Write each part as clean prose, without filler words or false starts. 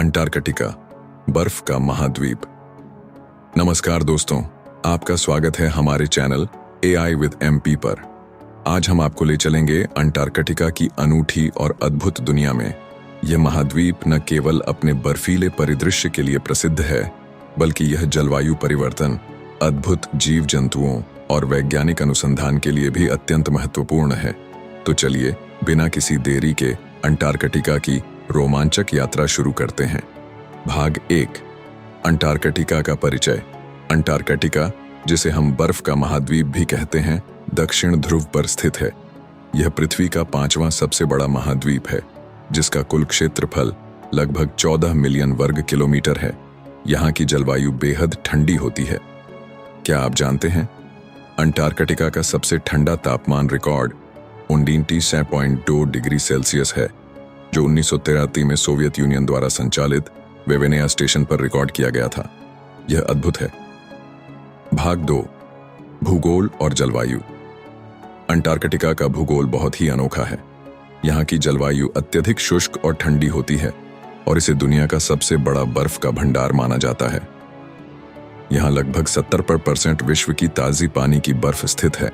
Antarctica, बर्फ का महाद्वीप। नमस्कार दोस्तों, आपका स्वागत है हमारे चैनल AI with MP पर। आज हम आपको ले चलेंगे अंटार्कटिका की अनूठी और अद्भुत दुनिया में। यह महाद्वीप न केवल अपने बर्फीले परिदृश्य के लिए प्रसिद्ध है, बल्कि यह जलवायु परिवर्तन, अद्भुत जीव जंतुओं और वैज्ञानिक अनुसंधान के लिए भी अत्यंत महत्वपूर्ण है। तो चलिए बिना किसी देरी के अंटार्कटिका की रोमांचक यात्रा शुरू करते हैं। भाग 1, अंटार्कटिका का परिचय। अंटार्कटिका, जिसे हम बर्फ का महाद्वीप भी कहते हैं, दक्षिण ध्रुव पर स्थित है। यह पृथ्वी का 5वां सबसे बड़ा महाद्वीप है, जिसका कुल क्षेत्रफल लगभग 14 मिलियन वर्ग किलोमीटर है। यहाँ की जलवायु बेहद ठंडी होती है। क्या आप जानते हैं, अंटार्कटिका का सबसे ठंडा तापमान रिकॉर्ड 29.2 डिग्री सेल्सियस है, जो 1983 में सोवियत यूनियन द्वारा संचालित वेवेनेया स्टेशन पर रिकॉर्ड किया गया था। यह अद्भुत है। भाग 2, भूगोल और जलवायु। अंटार्कटिका का भूगोल बहुत ही अनोखा है। यहाँ की जलवायु अत्यधिक शुष्क और ठंडी होती है और इसे दुनिया का सबसे बड़ा बर्फ का भंडार माना जाता है। यहाँ लगभग 70% विश्व की ताजी पानी की बर्फ स्थित है।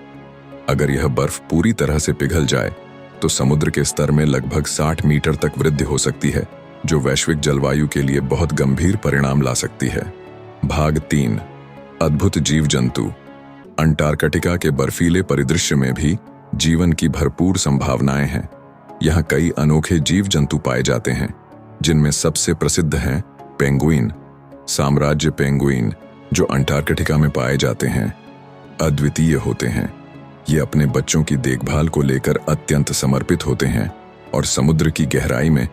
अगर यह बर्फ पूरी तरह से पिघल जाए तो समुद्र के स्तर में लगभग 60 मीटर तक वृद्धि हो सकती है, जो वैश्विक जलवायु के लिए बहुत गंभीर परिणाम ला सकती है। भाग 3, अद्भुत जीव जंतु। अंटार्कटिका के बर्फीले परिदृश्य में भी जीवन की भरपूर संभावनाएं हैं। यहाँ कई अनोखे जीव जंतु पाए जाते हैं, जिनमें सबसे प्रसिद्ध हैं पेंगुइन। साम्राज्य पेंगुइन, जो अंटार्कटिका में पाए जाते हैं, अद्वितीय होते हैं। ये अपने बच्चों की देखभाल को लेकर अत्यंत समर्पित होते हैं और समुद्र की गहराई में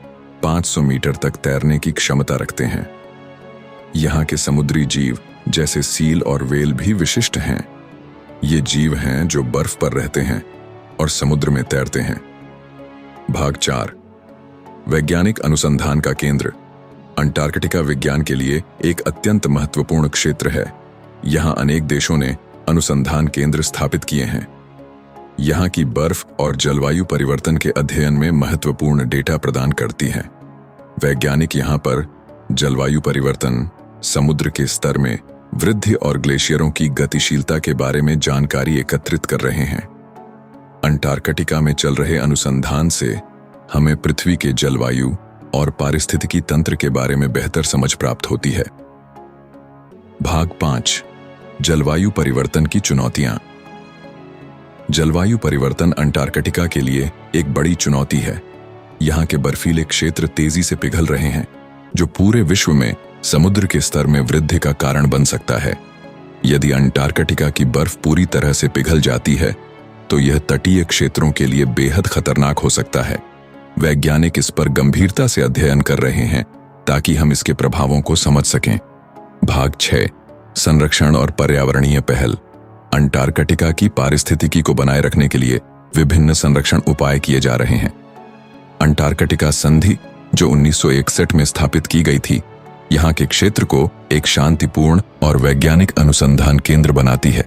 500 मीटर तक तैरने की क्षमता रखते हैं। यहाँ के समुद्री जीव जैसे सील और व्हेल भी विशिष्ट हैं। ये जीव हैं जो बर्फ पर रहते हैं और समुद्र में तैरते हैं। भाग 4, वैज्ञानिक अनुसंधान का केंद्र। अंटार्कटिका विज्ञान के लिए एक अत्यंत महत्वपूर्ण क्षेत्र है। यहाँ अनेक देशों ने अनुसंधान केंद्र स्थापित किए हैं। यहाँ की बर्फ और जलवायु परिवर्तन के अध्ययन में महत्वपूर्ण डेटा प्रदान करती हैं। वैज्ञानिक यहाँ पर जलवायु परिवर्तन, समुद्र के स्तर में वृद्धि और ग्लेशियरों की गतिशीलता के बारे में जानकारी एकत्रित कर रहे हैं। अंटार्कटिका में चल रहे अनुसंधान से हमें पृथ्वी के जलवायु और पारिस्थितिकी तंत्र के बारे में बेहतर समझ प्राप्त होती है। भाग 5, जलवायु परिवर्तन की चुनौतियां। जलवायु परिवर्तन अंटार्कटिका के लिए एक बड़ी चुनौती है। यहाँ के बर्फीले क्षेत्र तेजी से पिघल रहे हैं, जो पूरे विश्व में समुद्र के स्तर में वृद्धि का कारण बन सकता है। यदि अंटार्कटिका की बर्फ पूरी तरह से पिघल जाती है, तो यह तटीय क्षेत्रों के लिए बेहद खतरनाक हो सकता है। वैज्ञानिक इस पर गंभीरता से अध्ययन कर रहे हैं ताकि हम इसके प्रभावों को समझ सकें। भाग 6, संरक्षण और पर्यावरणीय पहल। अंटार्कटिका की पारिस्थितिकी को बनाए रखने के लिए विभिन्न संरक्षण उपाय किए जा रहे हैं। अंटार्कटिका संधि, जो 1961 में स्थापित की गई थी, यहाँ के क्षेत्र को एक शांतिपूर्ण और वैज्ञानिक अनुसंधान केंद्र बनाती है।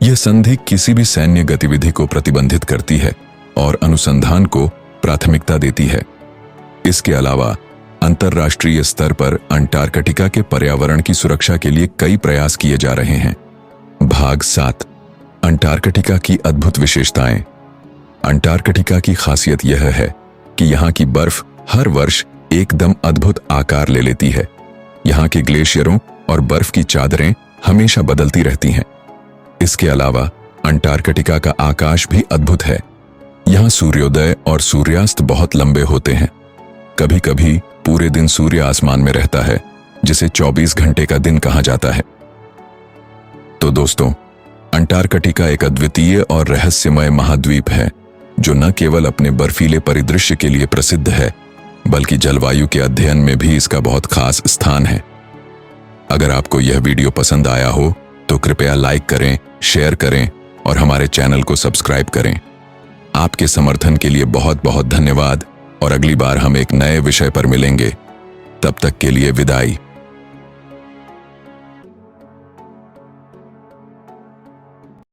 यह संधि किसी भी सैन्य गतिविधि को प्रतिबंधित करती है और अनुसंधान को प्राथमिकता देती है। इसके अलावा अंतर्राष्ट्रीय स्तर पर अंटार्कटिका के पर्यावरण की सुरक्षा के लिए कई प्रयास किए जा रहे हैं। भाग 7, अंटार्कटिका की अद्भुत विशेषताएं। अंटार्कटिका की खासियत यह है कि यहाँ की बर्फ हर वर्ष एकदम अद्भुत आकार ले लेती है। यहाँ के ग्लेशियरों और बर्फ की चादरें हमेशा बदलती रहती हैं। इसके अलावा अंटार्कटिका का आकाश भी अद्भुत है। यहाँ सूर्योदय और सूर्यास्त बहुत लंबे होते हैं। कभी कभी पूरे दिन सूर्य आसमान में रहता है, जिसे 24 घंटे का दिन कहा जाता है। तो दोस्तों, अंटार्कटिका एक अद्वितीय और रहस्यमय महाद्वीप है, जो न केवल अपने बर्फीले परिदृश्य के लिए प्रसिद्ध है, बल्कि जलवायु के अध्ययन में भी इसका बहुत खास स्थान है। अगर आपको यह वीडियो पसंद आया हो तो कृपया लाइक करें, शेयर करें और हमारे चैनल को सब्सक्राइब करें। आपके समर्थन के लिए बहुत बहुत धन्यवाद और अगली बार हम एक नए विषय पर मिलेंगे। तब तक के लिए विदाई।